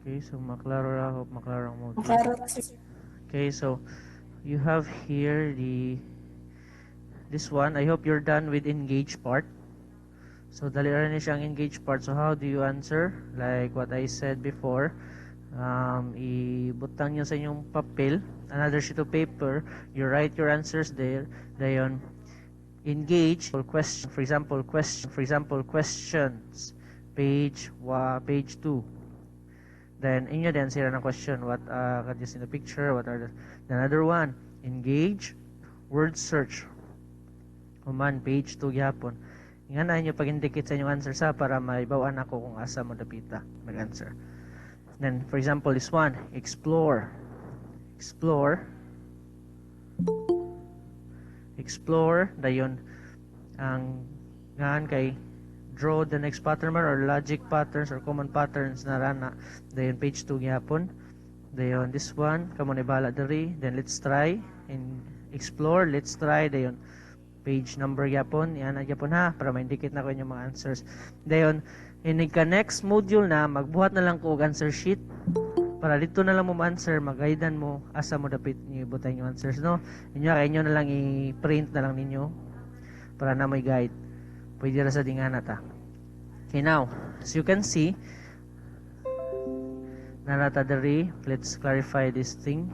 Okay, so maklaro ra, hope maklaro ang module. Maklaro na, sir. Okay, so you have here this one. I hope you're done with engage part. So dali ra ni siyang engage part. So how do you answer? Like what I said before, ibutang nyo sa inyong papel, another sheet of paper, you write your answers there. Dayon, engage or question, for example, questions, page 2. Then inyo din sila ng question, what just in the picture, what are the another one, engage word search. Human page 2 gyapon. Nga na inyo pag-indicate sa inyong answer sa para maibawan ako kung asa mo dapita mag-answer. Then for example, this one, explore, dayon ang ngan kay draw the next pattern or logic patterns or common patterns na rana. Dayon page 2 gyapon. Dayon this one kamo ni bala diri. Then let's try and explore, let's try. Dayon page number gyapon, yan gyapon ha para ma-indicate na ko inyong mga answers. Dayon inig ka next module na magbuhat na lang ko og answer sheet para dito na lang mo answer, mag-guidean mo asa mo dapat niyo ibutang yung answers, no? Inyo na lang i-print na lang ninyo para na may guide. Pwede ra sa dingana ta. Okay, now, as you can see, nanata diri, let's clarify this thing.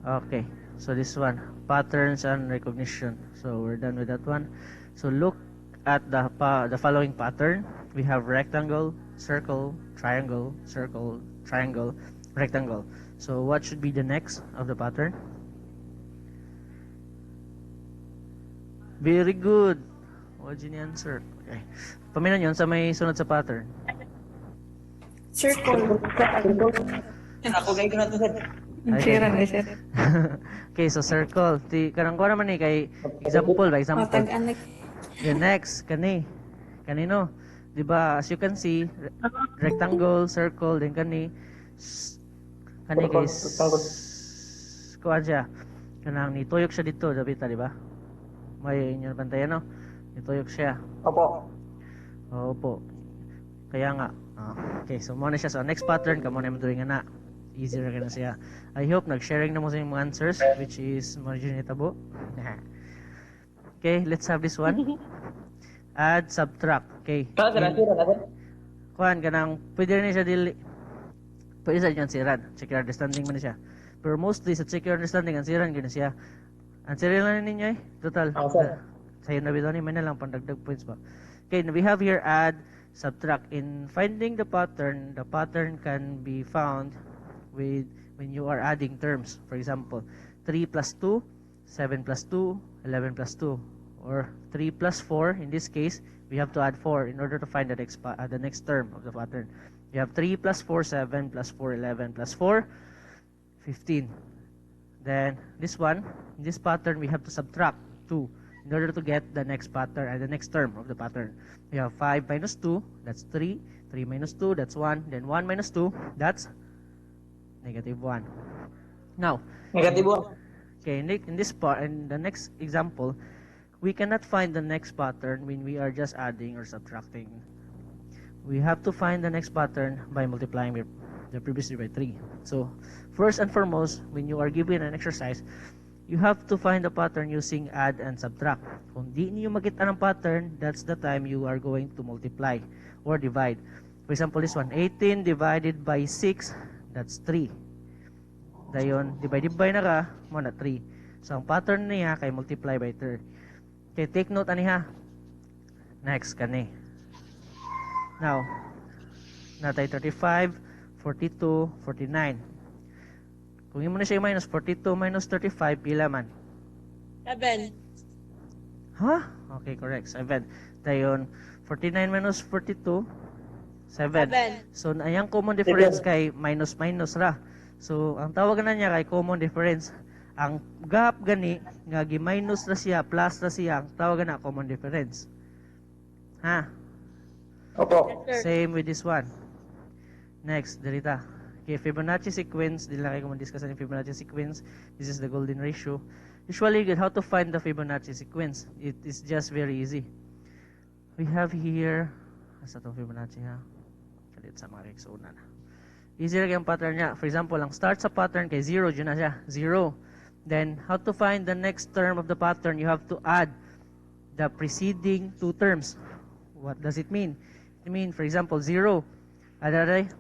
Okay, so this one, patterns and recognition. So we're done with that one. So look at the following pattern. We have rectangle, circle, triangle, circle, triangle, rectangle. So what should be the next of the pattern? Very good. What's your answer? Okay. Paminan yun sa may sunod sa pattern. Circle. Ako gay ko na to, sir. Okay, so circle. Kanang ko naman kay example ba? Example. Matag-anak. The next, kanino? Diba, as you can see, rectangle, circle, then kani guys, kuha siya. Kanang nituyok siya dito, dabita, diba? May inyo pantayan, no? Nituyok siya. Opo. Opo. Kaya nga. Okay, so muna siya. So next pattern, kamo na yung doing na. Easier na siya. I hope nag-sharing na mo sa yung answers, which is marginatable. Okay, let's have this one. Add, subtract. Okay. Kuhan ka nang, pwede rin siya pwede sa inyo ansiran. Check your understanding man siya. Pero mostly sa check your understanding, ansiran gano'n siya. Ansiran lang ninyo eh. Total. Sa'yo na bito ni, may na lang pandagdag points ba. Okay, we have here add, subtract. In finding the pattern can be found with when you are adding terms. For example, 3 plus 2, 7 plus 2, 11 plus 2. Or 3 plus 4, in this case, we have to add 4 in order to find the next term of the pattern. You have 3 plus 4, 7 plus 4, 11 plus 4, 15. Then, this one, in this pattern, we have to subtract 2 in order to get the next pattern and the next term of the pattern. We have 5 minus 2, that's 3. 3 minus 2, that's 1. Then 1 minus 2, that's negative 1. Now, Negative 1. okay, in this part, in the next example, we cannot find the next pattern when we are just adding or subtracting. We have to find the next pattern by multiplying the previous by 3. So, first and foremost, when you are given an exercise, you have to find the pattern using add and subtract. Kung di niyo makita ng pattern, that's the time you are going to multiply or divide. For example, this one, 18 divided by 6, that's 3. Dayon, divided by na ka, mo na 3. So, ang pattern niya kay multiply by 3. Okay, take note ani ha. Next kani. Now, natay 35, 42, 49. Kung imo na siya minus 42 minus 35, pila man? 7. Ha? Okay, correct. 7. Dayon, 49 minus 42, 7. So, ayang common difference kay minus ra. So, ang tawag na niya kay common difference. Ang gap gani nga gi-minus na siya, plus na siya, ang tawag na common difference. Ha? Opo. Same with this one. Next, dalita. Okay, Fibonacci sequence, di lang kayo discuss ang Fibonacci sequence. This is the golden ratio. Usually, how to find the Fibonacci sequence? It is just very easy. We have here, asa itong Fibonacci ha? Palit sa mga una na. Easy lang yung pattern niya. For example, ang start sa pattern kay 0, dyan na siya. 0. Then, how to find the next term of the pattern? You have to add the preceding two terms. What does it mean? It means, for example, 0. 0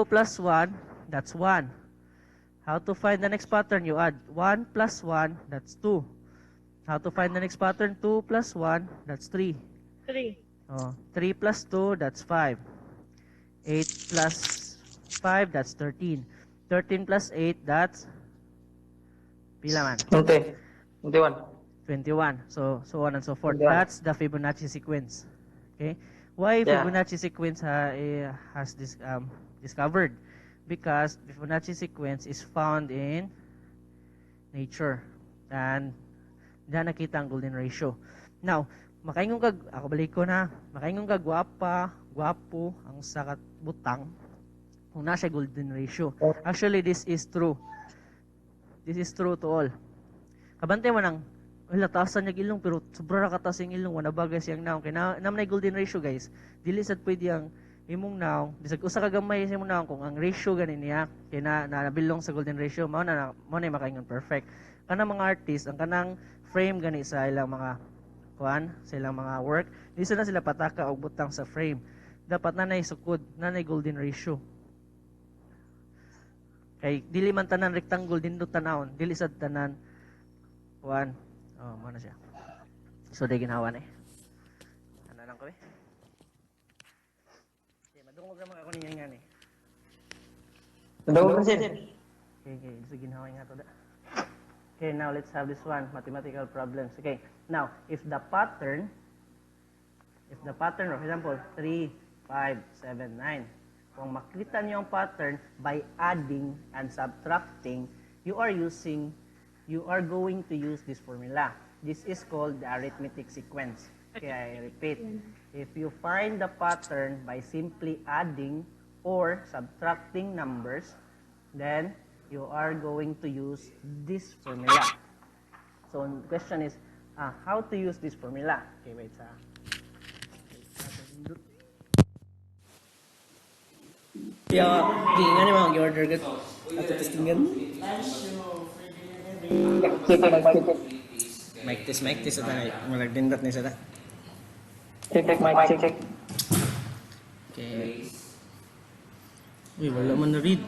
plus 1, that's 1. How to find the next pattern? You add 1 plus 1, that's 2. How to find the next pattern? 2 plus 1, that's 3. 3. 3 plus 2, that's 5. 8 plus 5, that's 13. 13 plus 8, that's pila man? 20. 21. 21. So on and so forth. 21. That's the Fibonacci sequence. Okay? Why Yeah. Fibonacci sequence has this discovered? Because the Fibonacci sequence is found in nature. And diyan nakita ang golden ratio. Now, makaingon kag ako balik ko na, makaingon kag gwapo ang sakat butang kung nasa golden ratio. Actually, this is true. This is true to all. Kabantay man ang wala taasan niya ilong pero sobra ra kataas yung ilong wala bagay siyang naong kay naman na golden ratio guys. Dili sad pwede ang imong naong bisag usa ka gamay sa imong naong kung ang ratio ganin niya kay nabilong sa golden ratio mao na makaingon perfect. Kanang mga artist ang kanang frame gani sa ilang mga sa ilang mga work, di na sila pataka og butang sa frame. Dapat nanay sukod, nanay golden ratio. Kay dili man tanan rectangle dindot tanawon, dili sad tanan mo na siya. So day ginawa na eh. Ano lang ko eh. Okay, madungog naman ako niya nga eh. Madungog na sir. Okay, so ginawa nga to da. Okay, now let's have this one, mathematical problems. Okay, now if the pattern, for example, 3, 5, 7, 9, kung makita niyo ang pattern by adding and subtracting, you are going to use this formula. This is called the arithmetic sequence. Okay, I repeat. If you find the pattern by simply adding or subtracting numbers, then you are going to use this formula. So the question is, how to use this formula? Okay, wait sa. Yeah, gingan ni mga order gat. Ato testingan. Mic test ata ngay. Malagdindot ni sada. Check mic. Okay. Uy, wala man na read.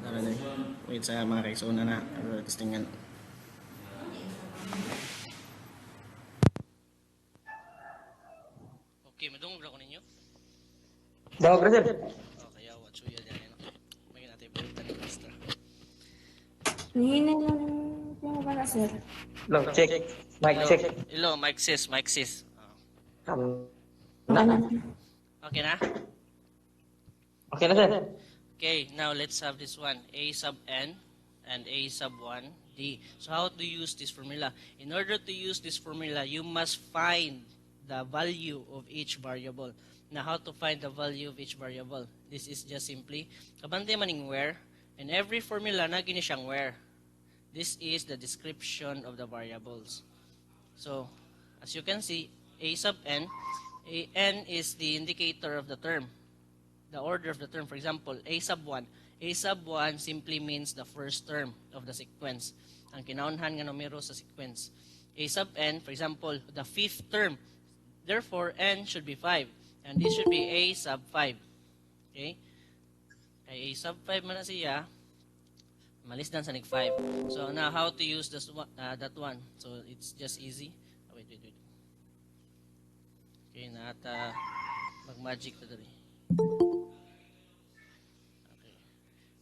Tara na. Wait sa mga kaisuna na. Testingan. Okay, madungog na ko ninyo. Dawag na sir. Okay, awat. So yan yan. May natin palitan ng extra. Hihina lang yung para, sir. Long check. Mic check. Hello, mic sis. Okay na? Okay na sir. Okay, now let's have this one. A sub n and A sub 1 d. So how to use this formula? In order to use this formula, you must find the value of each variable. Now, how to find the value of each variable? This is just simply, kabante maning where, and every formula na gini siyang where. This is the description of the variables. So, as you can see, A sub n, n is the indicator of the term, the order of the term. For example, A sub 1. A sub 1 simply means the first term of the sequence. Ang kinaunhan nga numero sa sequence. A sub n, for example, the fifth term. Therefore, n should be 5. And this should be A sub 5. Okay? Kay A sub 5 man na siya, malis dan sa nig 5. So, now, how to use this one, that one? So, it's just easy. Wait. Okay, nata mag-magic na dali. Okay.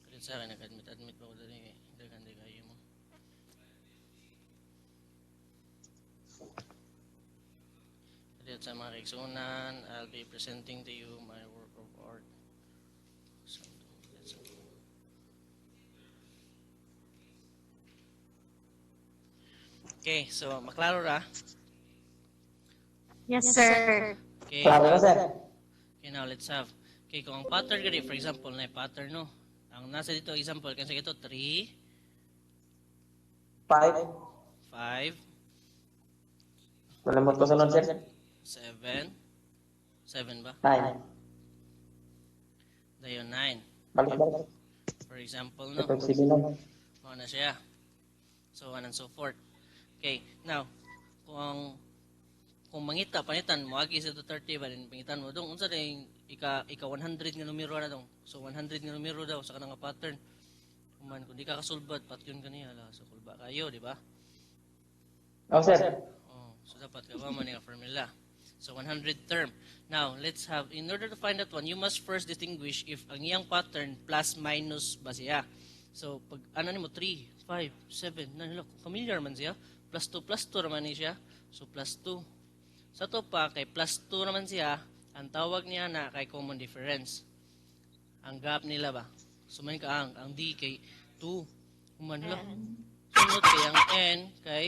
Kalit sa akin, nag-admit pa ko dali. Dagandi kayo mo. Kalit sa mga kaigsunan, I'll be presenting to you my work of art. So, let's go. Okay, so maklaro ra. Yes, sir. Okay, Klaro na sir. okay, now let's have. Okay, kung ang pattern gani, for example, na pattern no. Ang nasa dito example kasi ito 3, 5. 5, Malamot ko sunod sir. 7. 7 ba? 9. Dayon 9. Balik. For example, no? Ito, sige lang. Mao na siya. So on and so forth. Okay, now, kung mangita, panitan, moagi sa 230 ba rin, pangitan mo, dong, unsa din, ika 100 nga numero na dong. So 100 nga numero daw sa kanang pattern. Kung di ka kasulbad, patyon ka niya, so kulba kayo, di ba? Oh, sir. Oh, so dapat gawa man nga formula. So 100 term. Now, let's have, in order to find that one, you must first distinguish if ang iyang pattern plus minus ba siya. So, pag ano ni mo, 3, 5, 7, 9, look, familiar man siya. Plus 2 naman ni siya. So, plus 2. Sa to pa, kay plus 2 naman siya, ang tawag niya na kay common difference. Ang gap nila ba? Sumayin ka ang D kay 2. Kumanlo. Sunod kay ang N kay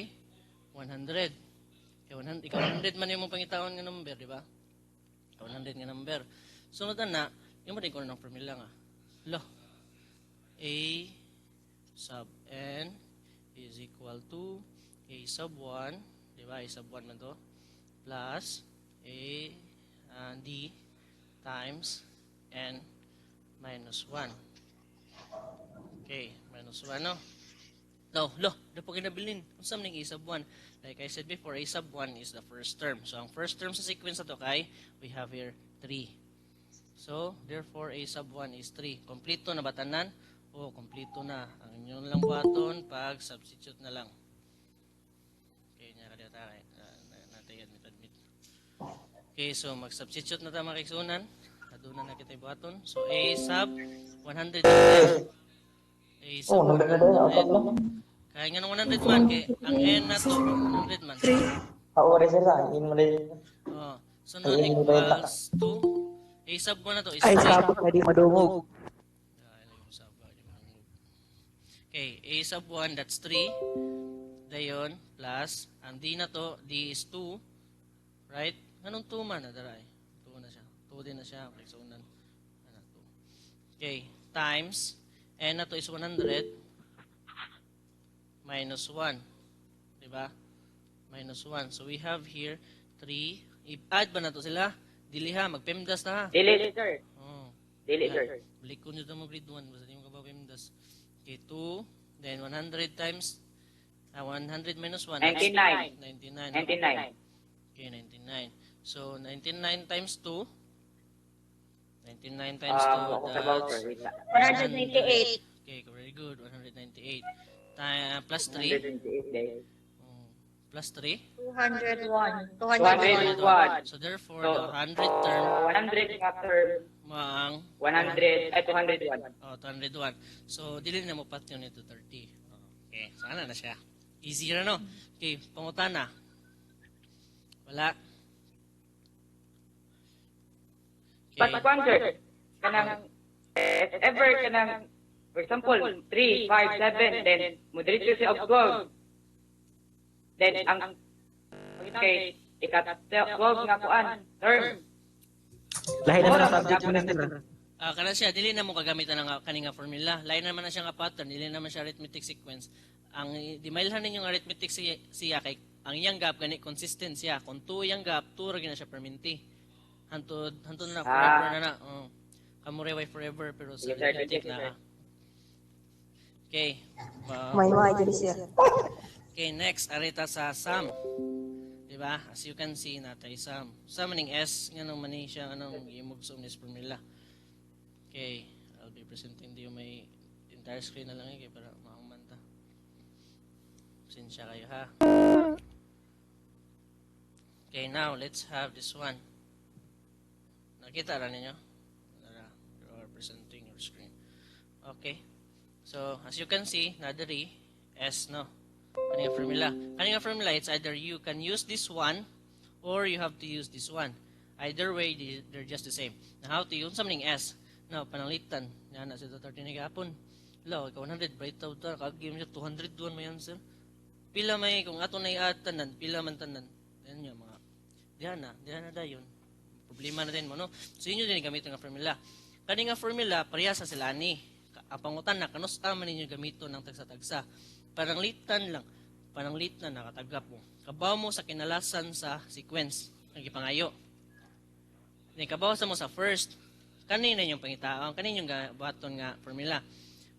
100. Kay 100, ikaw 100 man yung pangitaon nga number, di ba? 100 nga number. Sunod na, yung mo din ko ng formula nga. Lo, A sub N is equal to A sub 1, di ba? A sub 1 man to. Plus A D times N minus 1. Okay, minus 1, no? No, di po kinabilin. Kung saan A sub 1? Like I said before, A sub 1 is the first term. So, ang first term sa sequence na to kay, we have here 3. So, therefore, A sub 1 is 3. Kompleto na ba tanan? O, kompleto na. Ang inyo lang buhaton, pag substitute na lang. Okay, niya kadya tayo. Natayan, admit. Okay, so, mag-substitute na tayo mga kaigsunan. Doon na kita buhaton. So, A sub 100. A sub 100. Kaya nga ng 100 man, kaya ang N na to, 100 man. Ako rin sila. Yun mo rin. Oh, sunod equals to, A sub 1 na to is 3. Ay, sab, pwede madungog. Okay, A sub 1, that's 3. Dayon, plus, ang D na to, D is 2. Right? Anong 2 man? Adaray. 2 na siya. 2 din na siya. Okay, so, 2. Okay, times, N na to is 100. Minus 1. Diba? Minus 1. So, we have here 3. I-add ba na to sila? Dili ha. Mag-PEMDAS na ha. Dili, sir. Oh. Dili, sir. Balik ko nyo ito mo grade 1. Basta di mo ka ba PEMDAS. Okay, 2. Then, 100 times 100 minus 1. 99. 99. 99. Okay, 99. So, 99 times 2. 99 times 2. About, That's sir. Wait lang. 198. okay, very good. 198. Plus 3. 128 days. Plus 3. 201. 201. So, therefore, So, the 100 term 100 nga term, maang 100, ay 201. 201. So, dili na mo pat yun ito 30. Okay, sana na siya. Easy na, no? Okay, pangutana. Wala. Okay. But kung sir, kanang, if ever kanang, for example, 3, 5, 7, then moderate si of 12. Then, ang, okay, ika-12 nga kuan, term. Lahi naman ang subject mo na sila. Kana siya, dili na mo kagamitan ng kaninga formula. Lain naman na siya nga pattern, dili naman siya arithmetic sequence. Ang dimailhan ninyong arithmetic siya kay ang iyang gap gani consistent siya. Kung 2 iyang gap, 2 ra gina siya perminti. Hantod na forever na na. Kamureway forever pero sa Yes, sir. arithmetic Yes, sir. na. Okay. May dyan siya. Okay, next arita sa sum. Diba? As you can see natay sum. Sum ning S nganong man ni siya anong imugsom ni formula. Okay, I'll be presenting to you my entire screen na lang kay para maumanta. Sinsya kayo ha. Okay, now let's have this one. Nakita ra ninyo? You are presenting your screen. Okay. So, as you can see, nadari S no. Kaninga formula, it's either you can use this one or you have to use this one. Either way, they're just the same. Now, how to use something S? Now, panalitan. Yan na sa 30 na gapon. Hello, ikaw 100, bright out na. Kag-game siya, 200 doon mo yan, sir. Pila may, kung ato na i-tanan, pila man tanan. Yan yun, mga, diyan na dayon. Problema na din mo, no? So, yun yun din gamit ng formula. Kaninga formula, pareha sa sila ni. Ang pangutan na, kanus man ninyo gamito ng tagsa-tagsa. Pananglitan lang. Pananglitan, nakatagap mo. Kabaw mo sa kinalasan sa sequence. Ang ipangayo. Kabaw sa mo sa first. kanina yung pangitaon, kanina yung buhaton nga formula.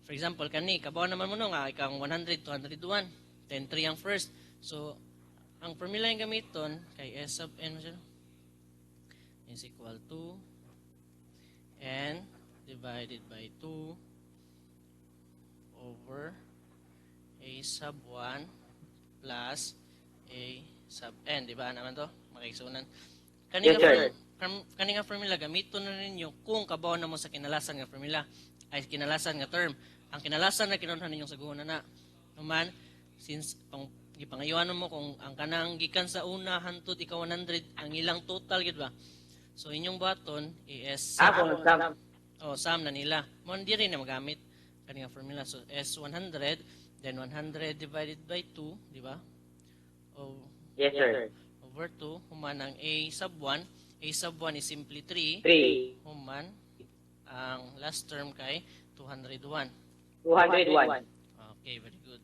For example, kani, kabaw naman mo no nga, ikang 100, 201, then 3 ang first. So, ang formula yung gamiton, kay S sub n siya, is equal to n divided by 2 over a sub 1 plus a sub n. Di ba naman to? Makikisunan. Kanina formula, gamiton na ninyo kung kabaw na mo sa kinalasan nga formula, ay kinalasan nga term. Ang kinalasan na kinunhan ninyong saguhan na naman, since ipangayuanan mo kung ang kanang gikan sa una hantod ikaw 100 ang ilang total gid ba, so inyong baton is sum na nila mo di rin na magamit kaning formula. So s 100 then 100 divided by 2, di ba, Yes, sir. over 2 human ang a sub 1 is simply 3 human ang last term kay 201. 201. Okay, very good.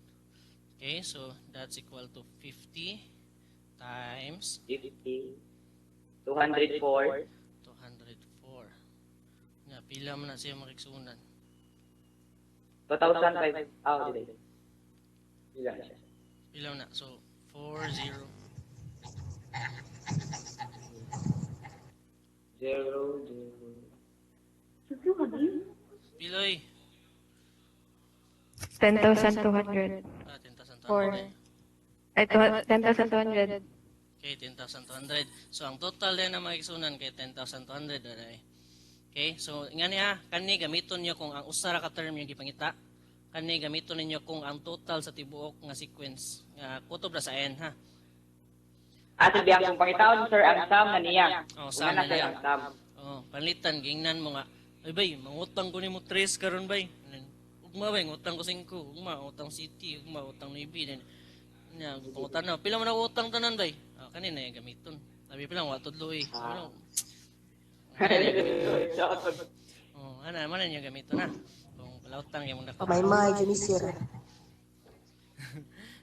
Okay, so that's equal to 50 times 50. 204. 204. Nga, pila mo na siya makiksunan. 2,500. Dito. Pila na siya. Pila mo na. So, 40. 0. Piloy. 10,200. 10,200. Ay, 10,200. Okay, 10,200. So, ang total din na makiksunan kay 10,200. Okay, so, nga niya, kani gamiton niyo kung ang usara ka term yung gipangita. Kani gamiton ninyo kung ang total sa tibuok nga sequence. Kutob na sa n, ha? At hindi ang pangitaon, sir, ang sum na niya. Oh, sum na niya. Ang sum. Oh, panlitan, gingnan mo nga. Ay, bay, mangutang ko ni mo 3 karon bay. Ugma bay, ngutang ko 5. Ugma, utang city. Ugma, utang Navy. Nya, pangutan na. Pila man na utang tanan bay? Kanina yung gamiton. Sabi pila, watod luoy. Ano yung gamiton na? Kung palautang yung muna. May Junisir.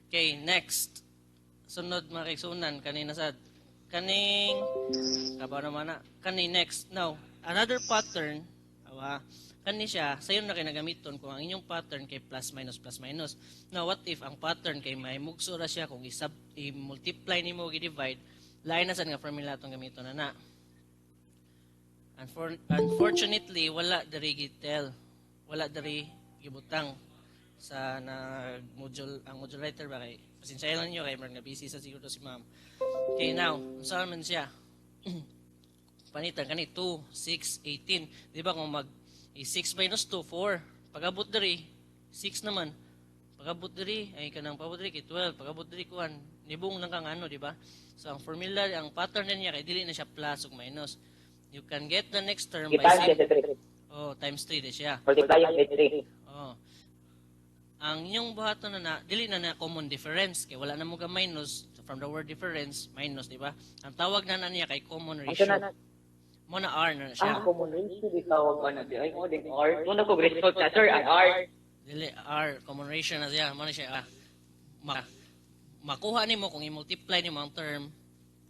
Okay, next. Sunod mga kaigsunan, kanina sad. Kaning, kabaw naman na. Kaning next. Now, another pattern, kani siya, sayo na kinagamiton kung ang inyong pattern kay plus minus. Now, what if ang pattern kay may mugso ra siya kung i-multiply ni mo, i-divide, lain na sad nga formula itong gamiton na na. Unfortunately, wala dari gitel. Wala dari gibutang sa ang module writer ba kay pasensya lang niyo kay marang busy sa siguro si ma'am. Okay, now, saan man siya? Panitan kani 2, 6, 18. Di ba kung 6 minus 2, 4. Pag-abot dari 6 naman. Pag-abot dari ay kanang pabot dari kay 12. Pag-abot dari kuan nibong lang kang ano, di ba? So ang formula, ang pattern niya kay dili na siya plus ug minus. You can get the next term by times 3 di siya. Multiply yung by 3. Oh. Ang inyong buhaton na dili na common difference kay wala na mo ka minus from the word difference minus, di ba? Ang tawag na niya kay common ratio. Mo na R na siya. Common ratio di tawag ay mo din R. Muna ko result sa sir ang R. Dili R common ratio na siya. Mo na siya makuha nimo kung i-multiply nimo ang term.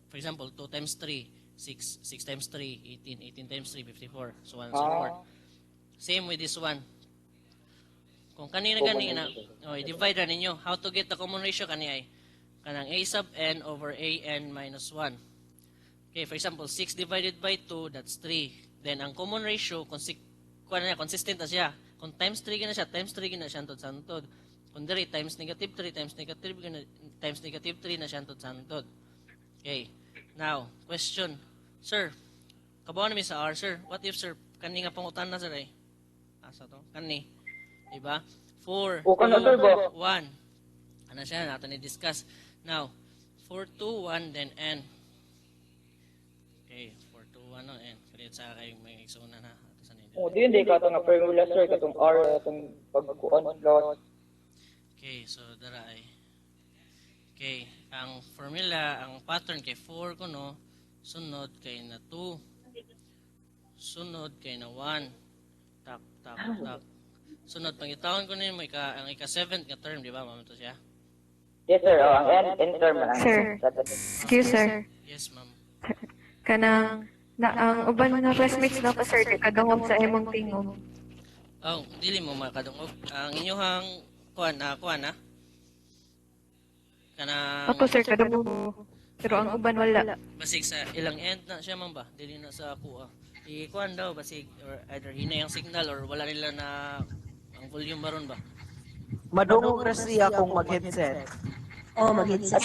For example, 2 times 3, 6 times 3, 18 times 3, 54, so on and so forth. Same with this one. Kung kanina i-divide na ninyo. How to get the common ratio kanang a sub n over a n minus 1. Okay, for example, 6 divided by 2, that's 3. Then, ang common ratio, consistent na siya. Kung times 3 gina siya, times 3 gina siya santod. Kung dari, times negative 3, times negative 3 na siya santod. Okay. Now, question. Sir, kabawa namin sa R, sir. What if, sir, kani nga pangutan na, sir, asa to? Kani. Diba? 4, 2, 1. Ano siya? Nato ni-discuss. Now, 4, 2, 1, then n. Okay, 4, 2, 1, no, n. Kaya sa kayong may iksuna na. Di hindi ka itong formula, sir. Katong R, itong pagkukuan, loss. Okay, so daray. Okay, ang formula, ang pattern kay 4 ko, no, sunod kay na 2. Sunod kay na 1. Tak. Sunod, pangitawon ko ninyo ang ika-7th nga term, di ba? Mamito siya? Yes, sir. Ang n term lang. Sir, excuse, sir. Yes, ma'am. Kanang Na ang uban nga classmates na pa sir kay kadungog sa imong tingog. Oh, dili mo makadungog. Ang inyong kuan na kanang Ako sir kadungog. Pero ang uban wala. basig sa ilang end na siya man ba? Dili na sa ako. I-kuan daw basig or either hinay ang signal or wala nila na ang volume maron ba? Madungog ra siya kung mag-headset. Oh, mag-headset.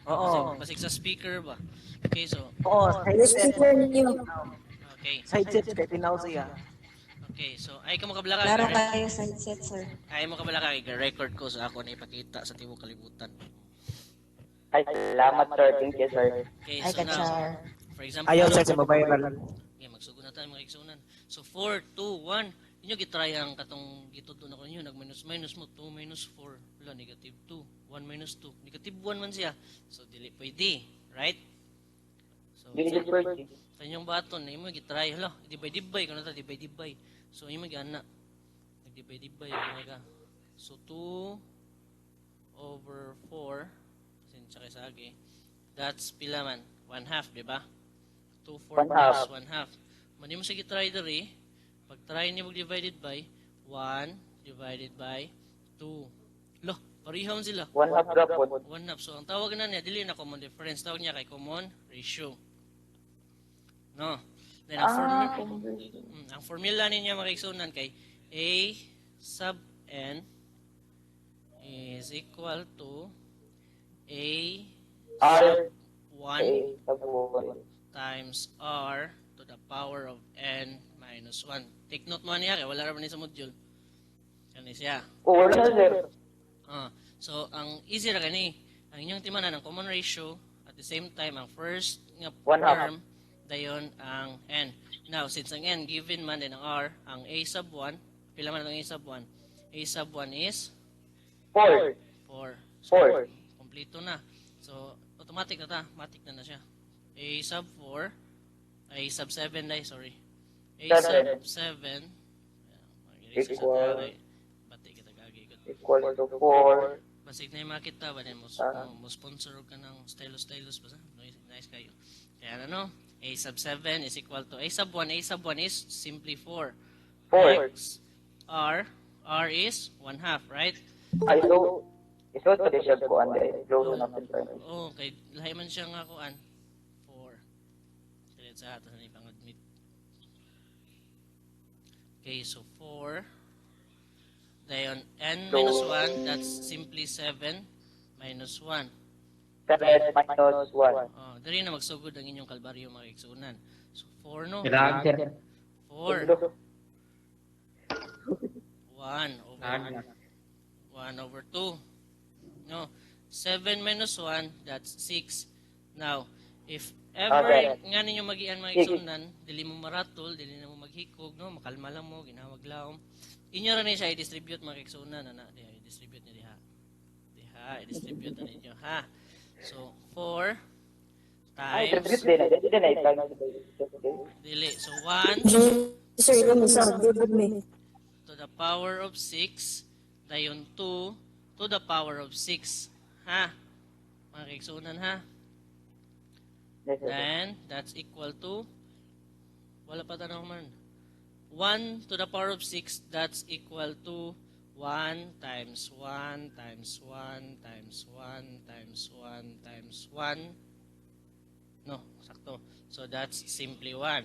Oo. Basig sa speaker ba? Okay, so Oo, headset. okay. Sa headset kay tinaw siya. Okay, so ay ka makabala Klaro ka. kayo sa headset, sir. Ay mo kabala ka record ko sa ako na ipakita sa tibuok kalibutan. Ay, salamat sir. Thank you sir. Okay, Ay, so now, kachar. for example, Ayaw sir sa mabayaran. okay, magsugod na tayo mga igsunan. So 4, 2, 1. Inyo gitry ang katong gituto na ko ninyo nag minus mo 2 minus 4 wala negative 2 1 minus 2 negative 1 man siya. So dili pwede, right? So Dili pwede. sa inyong baton na imo gitry hala divide kuno ta divide. So imo gana nag-divide ka. So 2 over 4 pasensya kay sagi. That's pila man 1/2, di ba? 2 4 plus 1/2. Man mo sige try diri. Pag try niyo divided by 1 divided by 2. Lo, parehong sila. 1/2 gapon. 1/2. So ang tawag na niya dili na common difference, tawag niya kay common ratio. No. Then ang formula ninyo mga kaigsunan kay A sub n is equal to A R sub 1 sub 1. times R to the power of n minus 1. Take note mo niya kay wala ra man ni sa module. Kani siya. Or na sir. So ang easy ra kani. Ang inyong timanan ang common ratio at the same time ang first nga 1/2. term dayon ang n. Now since ang n given man din ang R, ang A sub 1, pila man ang A sub 1? A sub 1 is 4. 4. So, 4. kompleto na. So automatic na ta, matik na siya. A sub 4, A sub 7 dai, sorry. A sub 7 Equal. Batik kita kagi. Equal to 4. Basig na yung makita ba din mo sponsor ka ng stylus ba sa? Nice kayo. Kaya ano? A sub 7 is equal to A sub 1. A sub 1 is simply 4. 4. X R is 1/2, right? Ay, so, isuot pa din siya ko, ande. Close na natin tayo. Oh, kay lahi man siya nga kuan. 4. Dili sa ato na ipang-admit. Okay, so 4. Dayon n minus 1, that's simply 7 minus 1. 7 minus 1. Oh, diri na magsugod ang inyong kalbaryo mga igsunan. So 4 no. Kailangan sir. 4. 1 over 2. No. 7 minus 1, that's 6. Now, if ever nga ninyo magian mga igsunan, dili mo maratol, dili na mo maghikog, no, makalma lang mo, ginawag laom. Inyo ra ni siya i-distribute mga igsunan, ana, i-distribute ni diha. I-distribute na ninyo, ha. So 4 Ay, times tribute din. Hindi na itag. dili. So 1 Sir, ilan mo sa good me. to the power of 6, dayon 2 to the power of 6. Ha? Mga kaigsunan, ha? Then, that's equal to, wala pa tanong man. 1 to the power of 6, that's equal to 1 times 1 times 1 times 1 times 1 times 1. No, sakto. So, that's simply 1.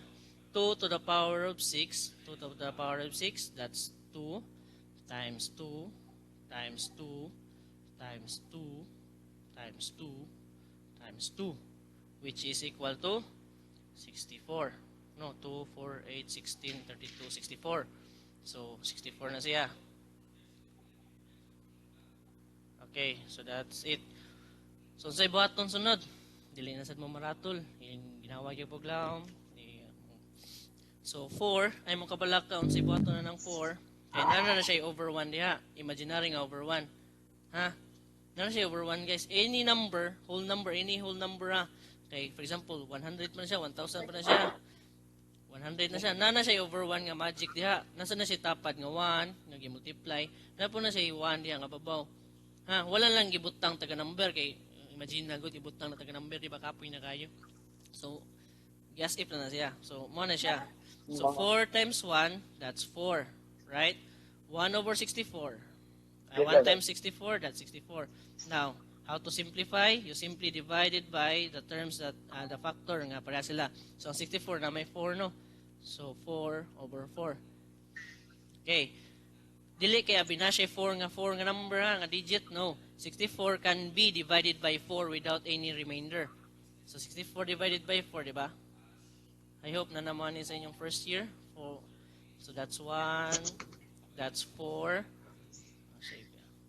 2 to the power of 6, 2 to the power of 6, that's 2 times 2 times 2 times 2 times 2 times 2, which is equal to 64. No, 2, 4, 8, 16, 32, 64. So, 64 na siya. Okay, so that's it. So, sa ibuhaton sunod, dili na sad mo maratol. Yung ginawa yung paglaom. So, 4, ay mong kabalak ka, sa ibuhaton na ng 4. Kaya nana na siya yung over 1 diha. Imaginary nga over 1. Ha? Nana siya over 1 guys. Any number, any whole number ha. Okay, for example, 100 pa na siya, 1,000 pa na siya. 100 na siya. Nana siya over 1 nga magic diha. Nasa na siya tapad nga 1, nga gi-multiply. Napo na siya 1 diha nga babaw. Ha, wala lang gibutang taga number kay imagine na gud ibutang na taga number di ba kapoy na kayo. So, guess if na siya. So, mo na siya. So, 4 times 1, that's 4. Right? 1 over 64. 1 times 64, that's 64. Now, how to simplify? You simply divide it by the terms that, the factor nga para sila. So, ang 64 na may 4, no? So, 4 over 4. Okay. Dili kaya binasya 4 nga number nga digit, no. 64 can be divided by 4 without any remainder. So 64 divided by 4, di ba? I hope na naman sa inyong first year. So that's 1, that's 4.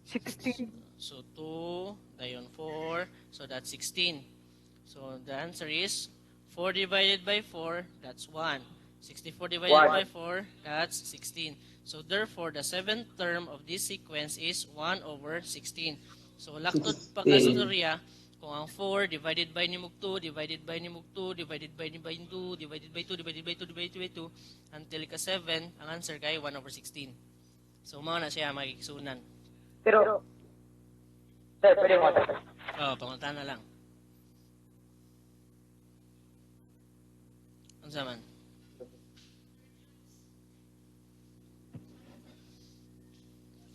16. So 2, dayon 4, so that's 16. So the answer is 4 divided by 4, that's 1. 64 divided by 4, that's 16. So therefore, the seventh term of this sequence is 1 over 16. So laktod pa ka sa teorya, kung ang 4 divided by ni mug 2, divided by ni mug 2, divided by ni by 2, divided by 2, divided by 2, divided by 2, until ka 7, ang answer kay 1 over 16. So mao na siya magigsunan. Pero, sir, pwede mo. Pangunta na lang. Unsa man?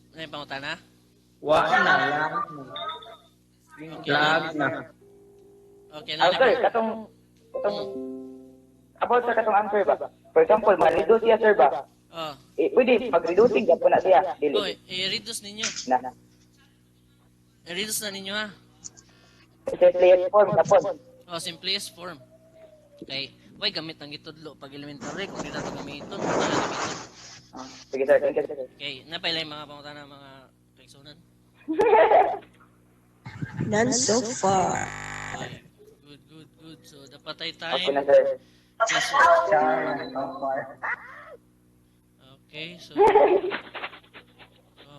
Ano yung pangunta na? Wala lang. Okay. Lag na. Okay na. Sir, about sa katong answer ba? For example, ma-reduce siya, sir ba? Oh. Pwede, mag-reducing ka po na siya. Oy, i-reduce ninyo. Na. I-reduce na ninyo ha. Simplest form na po. Oh, simplest form. Okay. Why gamit ng itudlo pag elementary? Kung di na ito gamiton, wala gamiton. Sige, sir. Thank you, sir. Okay. Napailay mga pangunta na mga kaigsunan. None so far. Okay. Good. So, dapat tayo Okay time. na, sir. Yes, okay, so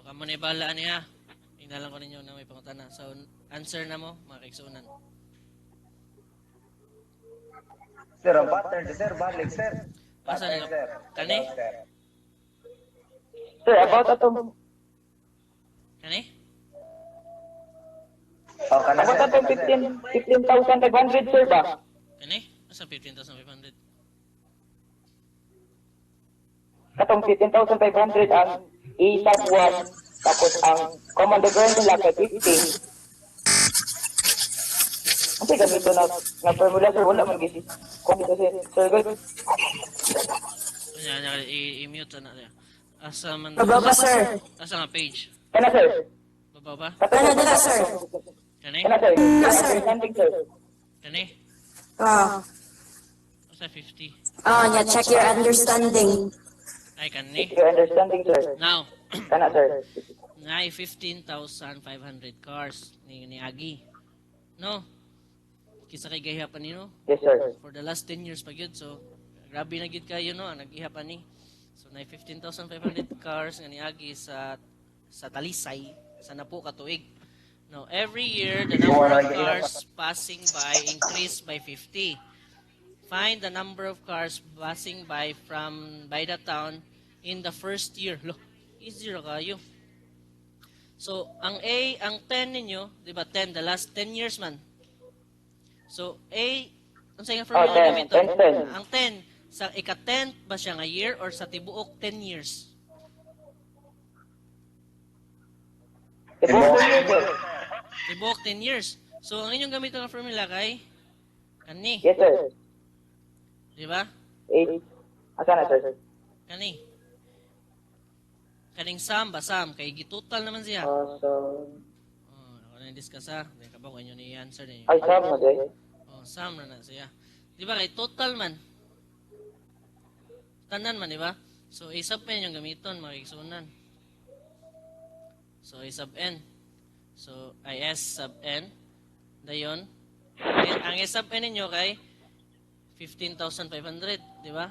kamo na ibala niya. Tingnan lang ko ninyo na may pangutana. So, answer na mo, mga kaigsunan. Sir, ang pattern, sir, balik, sir. Asa Pattern, nga? sir. Kani? Sir. Sir, about atong Kani? Oh, kana, about sir. atong 15,500, sir ba? Kani? Asa 15,500? Katong 15,500 ang isang 1, tapos ang common difference nila kay 50. Kasi gamito na formula, sir, wala man gisi. Kung ito, sir, good. Kanya, i-mute na niya. Asa man? Baba pa, sir. Asa nga page? Kana, sir. Baba ba? Ano dala, sir? Kani? Kana, sir. sir. Understanding, sir. Kani? Asa 50? Yeah, check your understanding. Ay, kani? Your understanding, sir. Now, Kana, sir. na 15,500 cars ni Agi. No? Kisa kay gahihapan ni no? Yes, sir. For the last 10 years pa gyud. So, grabe na gyud kayo no, ang naghihapan ni. So, na 15,500 cars nga ni Agi sa Talisay sa napo ka tuig. Now, every year the number of cars passing by increased by 50. Find the number of cars passing by the town in the first year. Lo, easy ra kayo. So, ang 10 ninyo, di ba 10, the last 10 years man. So, ang sa formula 10, gamit 10. ang 10, sa ika-10 ba siya nga year or sa tibuok 10 years? Tibuok 10 years. So, ang inyong gamit ng formula kay kani. Yes, sir. Di ba? 8. Asa na, sir? Kani. Kaning sum ba? Sum. Kay gitotal naman siya. So, Ako na discuss ha. Di ka ba kung inyo ni-answer ninyo? ay, sum na, sir. Sum na siya. Di ba kay total man? Tanan man, di ba? So, A sub n yung gamiton, makikisunan. So, A sub n. So, ay S sub n. Dayon. Ang S sub n ninyo kay 15,500, di ba?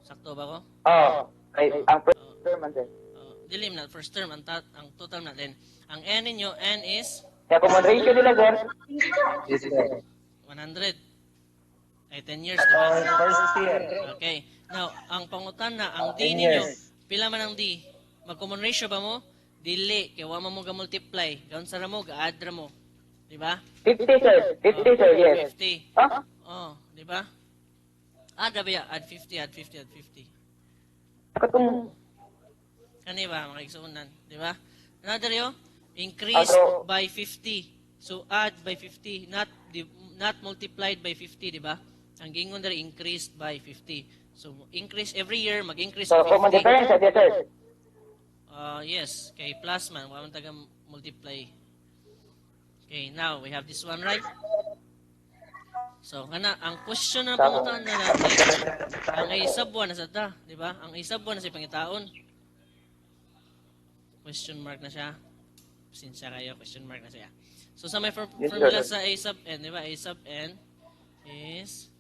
Sakto ba ko? Ay, ang first term man, sir. Dilim na, first term, ang total na. Then, ang n ninyo, n is Kaya common ratio nila, sir. Yes, sir. 100. Ay, 10 years, di ba? First year. Okay. Now, ang pangutan na, ang D 10 ninyo, years. pila man ang D? Mag-common ratio ba mo? Dili. Kaya wama mo ga-multiply. Gaon sa mo, ga-add ra mo. Di ba? 50, sir. 50, sir, yes. 50. Ah? Oh, di ba? Add ba ya? Add 50, add 50, add 50. Katong, Kani ba mga igsuunan, di ba? Another yo, increase Atro. by 50. So add by 50, not multiplied by 50, di ba? Ang gingon diri increased by 50. So increase every year, mag-increase so, by common 50. difference, yes, sir. Yes, kay plus man, wa man taga multiply. Okay, now we have this one, right? So, ang question na pangutaan na natin, ang isabwan na sa ta, di ba? Ang isabwan na sa pangitaon. Question mark na siya. Sinsya kayo, question mark na siya. So, sa may Yes, formula sir. sa A sub n, di ba? A sub n is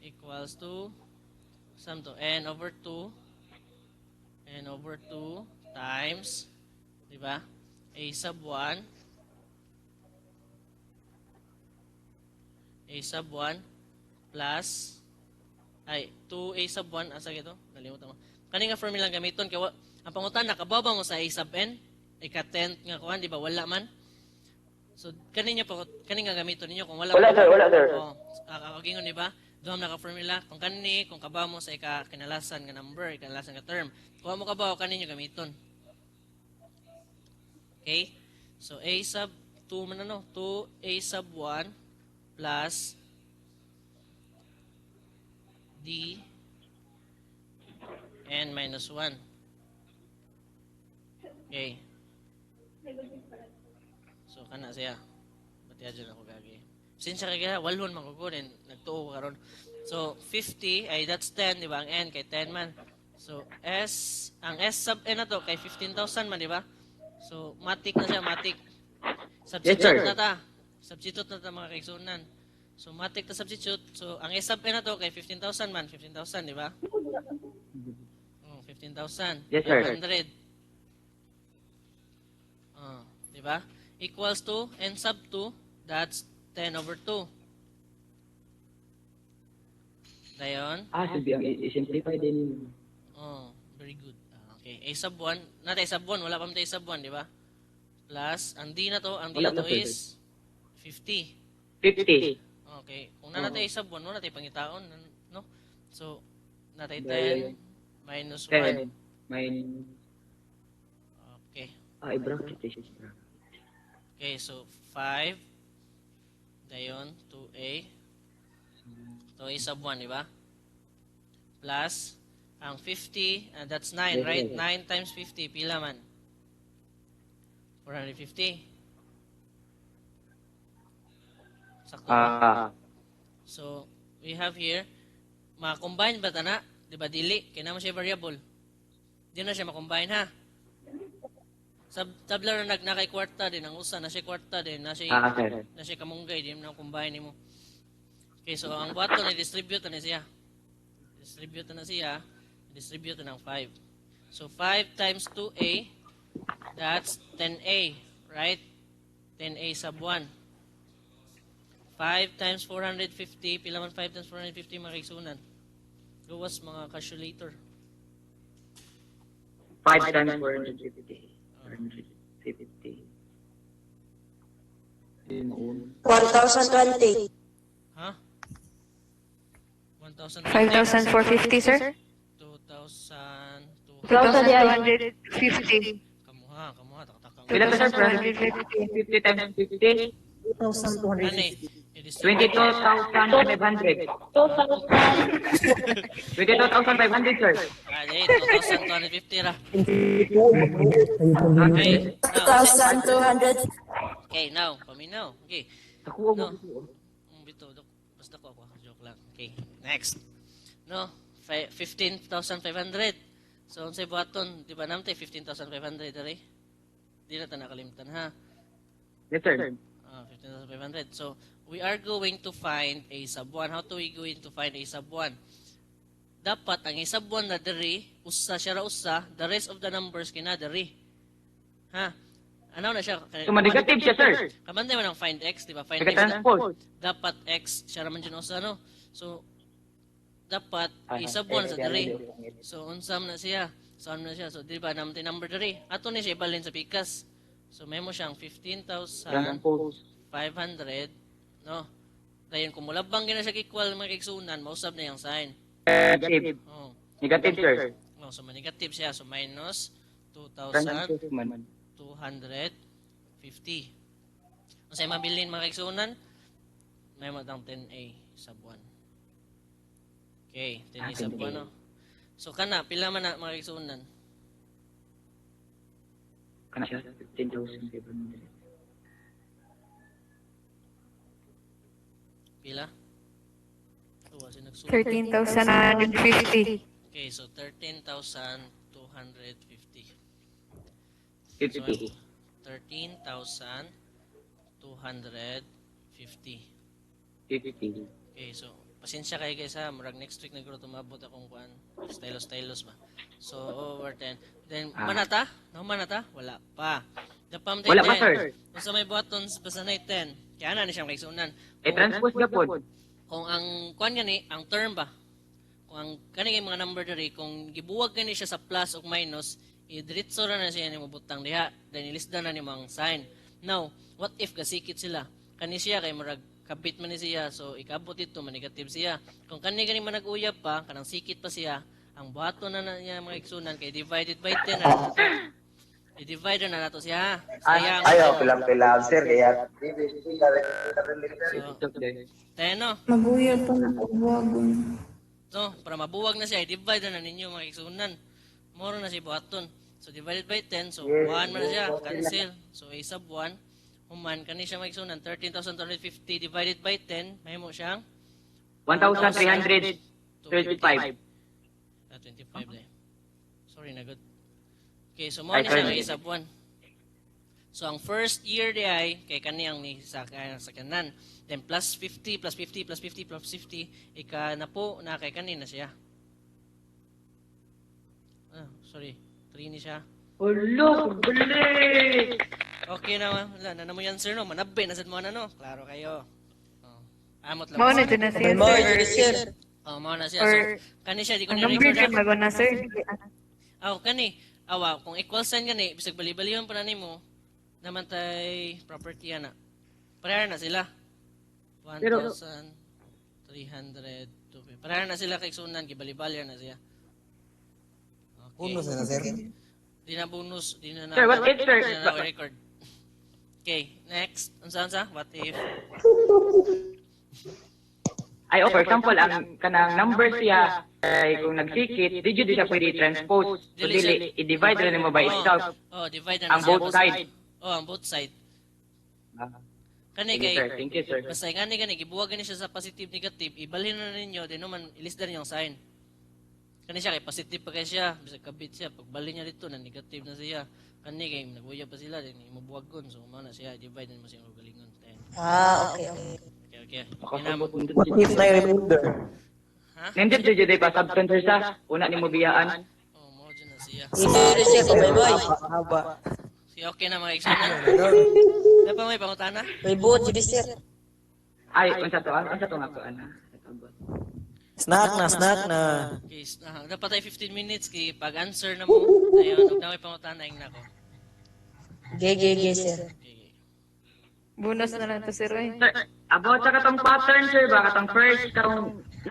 equals to sum to n over 2 times, di ba? A sub 1 plus 2a sub 1 asa gito nalimutan mo kani nga formula gamiton kay ang pangutan nakababaw mo sa a sub n ay ka 10 nga kuan di ba wala man so kani nga gamiton ninyo kung wala Wala, sir, wala, sir. gingon di ba duha naka formula kung kabaw mo sa ika kinalasan nga number kinalasan nga term kuha mo kabaw kani nyo gamiton okay so a sub 2 man 2a sub 1 plus d n minus 1. Okay. So, kana siya. Bati dyan ako gagi. Since siya kaya, walhon makukunin. Nagtuo ko karon. So, 50, ay that's 10, di ba? Ang n kay 10 man. So, ang S sub n na to, kay 15,000 man, di ba? So, matik na siya, matik. Substitute na ta. Substitute na ta mga kaigsunan. So, matik na substitute. So, ang S sub n na to, kay 15,000 man. 15,000, di ba? 15,000. Yes, sir. 500. Di ba? Equals to n sub 2, that's 10 over 2. Dayon. Should be ang i-simplify din. Very good. Okay. A sub 1. Not A sub 1. Wala pa A sub 1, di ba? Plus, ang D na to Wala pa, is 50. 50. Okay. Kung na natin A sub 1, wala tayo pangitaon. No? So, natin 10 minus 1. 10. May... Okay. i-bracket. Okay, so 5. Dayon, 2A. So, A sub 1, di ba? Plus, ang 50, that's 9, right? 9 times 50, pila man? 450. Sakto ba? So, we have here, ma-combine ba na? Di ba, dili? Kaya naman siya variable. Di na siya ma-combine, ha? Tabla na nakay kwarta din, ang usa na siya kwarta din, na siya kamunggay, di na combine mo. Okay, so ang buhaton na distribute na siya. Distribute na siya, distribute ng 5. So 5 times 2a, that's 10a, right? 10a sub 1. 5 times 450, pila man 5 times 450 mga kaigsunan? Gawas mga calculator. 5 times 450. 450. 1,020. Ha? 1,000. 5,450, sir? 2,200. 2,250. Kamuha, takataka. Pila to, sir? 2,250. 50 times 50. Ani, 22,500. 22,500, sir. 2,250 ra. Okay, now. 1,200. Okay, now. Paminaw. Okay. Ako No. Bito, basta ko ako. Joke lang. Okay, next. No, 15,500. So, ang say buhaton, di ba naman tayo 15,500 dari? Di na tayo nakalimutan, ha? Yes, sir. 15,500. So, we are going to find a sub 1. How to we going to find a sub 1? Dapat, ang a sub 1 na dari, usa siya ra usa, the rest of the numbers kina dari. Ha? Ano na siya? So, ma-negative siya, sir. Kamanday mo ng find x, di ba? Find x na. Nag-transpose. Dapat x, siya naman dyan usa, no? So, dapat, a sub 1 sa dari. So, unsam na siya. So, ano na siya? So, di ba, naman tayo number dari. Ato ni siya ibalin sa pikas. So, memo siyang 15,500. Transpose. 500, no? Dayon kung mulabang gina siya equal mga kaigsunan, mausab na yung sign. Negative. Oh. Negative, sir. Oh, so negative siya, so minus Transaction 2,250. Kung sa'yo mabilin mga kaigsunan, may matang 10A sub 1. Okay, 10A sub 1, no? So kana, pila man na mga kaigsunan? Kana siya, 15,700. Pila? Oh, kasi nagsulat. 13,950. Okay, so 13,250. 50. 13,250. 50. Okay, so pasensya kayo guys ha, murag next week nagro tumabot akong kuan. Stylos ba. So over 10. Then manata? No manata? Wala pa. Dapam Wala pa, sir. Kung sa may buttons basta na 10. Kaya na siya kaigsunan. Transpose gapon. Kung ang kuan gani, ang term ba? Kung ang kani kay mga number diri, kung gibuwag gani siya sa plus o minus, idiretso ra na siya nimo butang diha, then ilisdan na nimo ang sign. Now, what if kasikit sila? Kani siya kay murag kabit man ni siya, so ikabot dito man negative siya. Kung kani gani man nag-uyab pa, kanang sikit pa siya, ang buhaton na niya mga igsunan kay divided by 10 na nato. I-divide na nato siya. Sayang. Ayaw, pilang-pilang, sir. Kaya, So, 10 no? Maguyod pa na pagbuwagon. So, para mabuwag na siya, i-divide na ninyo mga igsunan. Moro na siya buhaton. So, divided by 10, so 1 man na siya, cancel. So, A sub 1, human, kani siya mga igsunan, 13,250 divided by 10, may mo siyang 1,335. 25 eh. Sorry na good. Okay, so mo na siya A sub 1. So, ang first year di ay, kay kaniyang ni sa kanan. Then, plus 50, plus 50, plus 50, plus 50, ika na po, na kay kanina siya. Sorry, 3 ni siya. Ulo, balik! Okay na, wala na mo yan, sir, no? Manabi, nasad mo na, no? Klaro kayo. Oh. Amot lang. Mao na dyan na siya, sir. Oh, mo na siya. Or, So, kani siya, di ko ang ni-record number dyan, na. bago na, sir. Kani. Awa, kung equal sign gani, bisag bali-baliwan pa na nimo, naman tay property na. Pareha na sila. 1,300 to pareha na sila kay sunan, gibali-bali na siya. Okay. Bonus na, sir. Di na bonus, di na na. Sir, what if, sir? Di na na record. Okay, next. Unsa? What if? Ay, for example, ang kanang number siya, ay kung nagsikit, di jud siya pwede transpose. So, dili, i-divide rin mo by itself. Oh, divide na Ang siya. both side. Oh, ang both side. Kani Thank you, kay sir. Thank you, sir. basta gani gibuwag gani siya sa positive negative, ibalhin na ninyo din naman ilisdan yung sign. Kani siya kay positive pa kay siya, bisag kabit siya, pagbalhin niya dito na negative na siya. Kani kay naguyab pa sila din imubuwagon, so mao na siya divide na mo siya galingon. Okay. Okay. Inamot. What if na remainder? Ha? Nindot jud jud pa subconscious sa una nimo biyaan. Oh, mo dyan na siya. I-reject ko, boy. Haba. Si okay na mga iksunan. Dapat may pangutana? May buot, Judy, sir. Ay, unsa to? Unsa to nga to ana? Snack na. Okay, dapat ay 15 minutes kay pag-answer na mo. Ayun, huwag na may pangutana yung nako. Gege, sir. Okay. Bonus na lang to, sir. Sir, about sa katong pattern, sir, ba katong first, katong